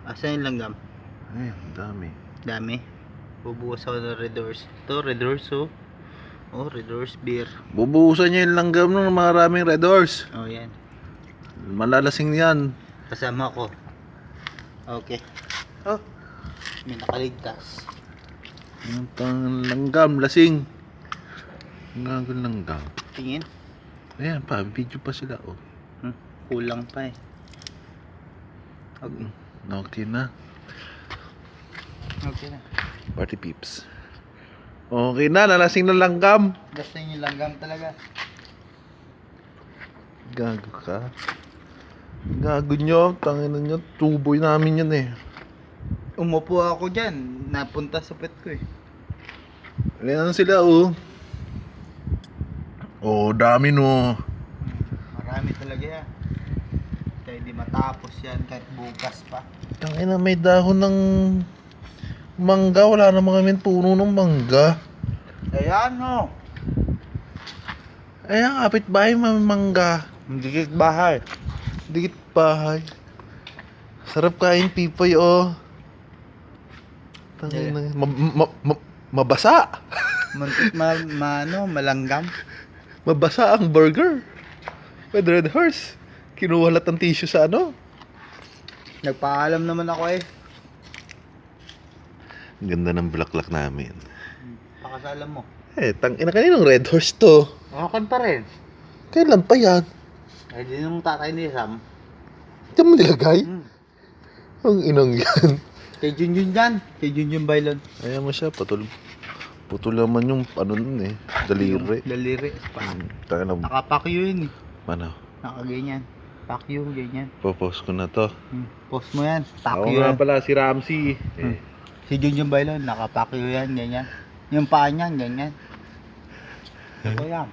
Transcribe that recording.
Asan yung langgam? Ay, ang dami. Dami. Bubukas ako ng Red Horse. Ito, Red Horse oh. Oh, Red Horse beer. Bubuhusan niya yung langgam ng maraming Red Horse. Oh, yan. Malalasing yan. Kasama ko. Okay. Oh, may nakaligtas. Ang langgam, lasing. Ang langgam. Tingin. Ayan pa, video pa sila oh. Kulang pa eh. Okay. Okay na. Okay na. Party peeps. Okay na, nalasing na langgam. Basta yung langgam talaga. Gago ka. Gago nyo, tangin nyo. Tuboy namin yan eh. Umupo ako dyan. Napunta sa pet ko eh. Ayan sila oh. Oh, dami no. Marami talaga yan. Kaya di matapos yan kahit bukas pa. Tangina, may dahon ng mangga. Wala naman kami puno ng mangga. Ayan o. Ayan, kapitbahay may mangga. Hindi bahay. Dikit bahay. Sarap kain pipoy oh. Tangina, mabasa. Malanggam. Mabasa ang burger. With Red Horse. Kinuha lahat ng tissue sa ano. Nagpaalam naman ako eh. Ganda ng bulaklak namin. Pakasalam mo. Eh, tangina kaninong Red Horse to? Akan pa rin. Kailan pa yan? Eh di nung tatay ni Sam. Diyan mo nilagay? Ang inang yan. Kay Junjun yan. Kay Junjun Bailon. Ayan mo siya, putol naman yung ano nun eh. Daliri. Daliri. Tayo na, Nakapakyo yun eh. ano, Nakaganyan. Pakyo, ganyan. popost ko na to. Post mo yan. Ako Pakyo nga yan. pala, si Ramsey. Si Junjun Bailon, nakapakyo yan, ganyan. Yung paa niyan, ganyan. Ito yan.